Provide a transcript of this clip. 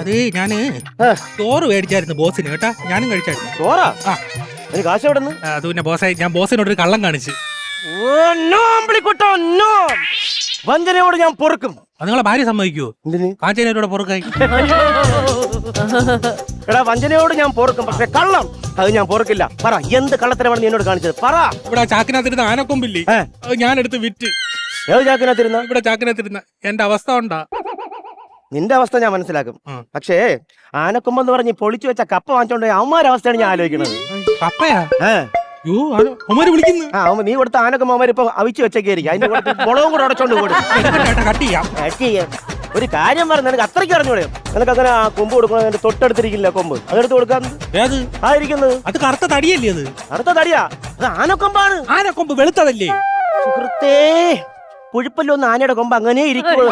അത് ഞാന് ചോറ് മേടിച്ചായിരുന്നു ബോസിന് കേട്ടാ, ഞാനും കഴിച്ചായിരുന്നു. ചോറാ? ആ, അതിന് കാശ് എവിടെ നിന്ന്? അത് പിന്നെ ബോസായി ഞാൻ ബോസിനോട് ഒരു കള്ളം കാണിച്ചു. വഞ്ചനയോട് ഞാൻ പൊറുക്കും. അത് നിങ്ങളെ ഭാര്യ സമ്മതിക്കുവോ? എന്തിന്? കാഞ്ചനയോടെ പൊറുക്കായി. എടാ, വഞ്ചനയോട് ഞാൻ പൊറുക്കും, പക്ഷെ കള്ളം അത് ഞാൻ പൊറുക്കില്ല. പറ, എന്ത് കള്ളത്തരമാണ് നീ എന്നോട് കാണിച്ചത്? പറ. ഇവിടെ ചാക്കിനകത്തിരുന്ന ആനക്കൊമ്പില്ലേ, അത് ഞാനെടുത്ത് വിറ്റ്. ഏത് ചാക്കിനകത്തിരുന്ന? ഇവിടെ ചാക്കിനകത്തിരുന്ന എന്റെ അവസ്ഥ ഉണ്ടാ. നിന്റെ അവസ്ഥ ഞാൻ മനസ്സിലാക്കും. പക്ഷേ ആനക്കൊമ്പെന്ന് പറഞ്ഞ് പൊളിച്ചു വെച്ച കപ്പ വാങ്ങിച്ചോണ്ട് അവന്മാരുടെ അവസ്ഥയാണ് ഞാൻ ആലോചിക്കുന്നത്. കപ്പയാ? അവന്മാര് വിളിക്കുന്നു. നീ കൊടുത്ത ആനക്കൊമ്പ് അവന്മാർ ഇപ്പൊ അവിച്ചു വെച്ചേക്കായിരിക്കും. അതിന്റെ കൂടെ മുളകും കൂടെ ഉടച്ചോണ്ട് കട്ട് ചെയ്യാം. ഒരു കാര്യം പറഞ്ഞു, നിനക്ക് അത്രയ്ക്ക് അറിഞ്ഞൂടെ? നിനക്ക് അങ്ങനെ ആ കൊമ്പ് കൊടുക്കുന്ന തൊട്ടടുത്തിരിക്കില്ല കൊമ്പ്, അതെടുത്ത് കൊടുക്കാൻ. ആയിരിക്കുന്നത് അത് കറുത്ത തടിയല്ലേ? അത് കറുത്ത തടിയാ? അത് ആനക്കൊമ്പാണ്. ആനക്കൊമ്പ് വെളുത്തതല്ലേ? സുഹൃത്തേ, പുഴുപ്പല്ലോ ഒന്ന് ആനയുടെ കൊമ്പ് അങ്ങനെ ഇരിക്കുള്ളൂ.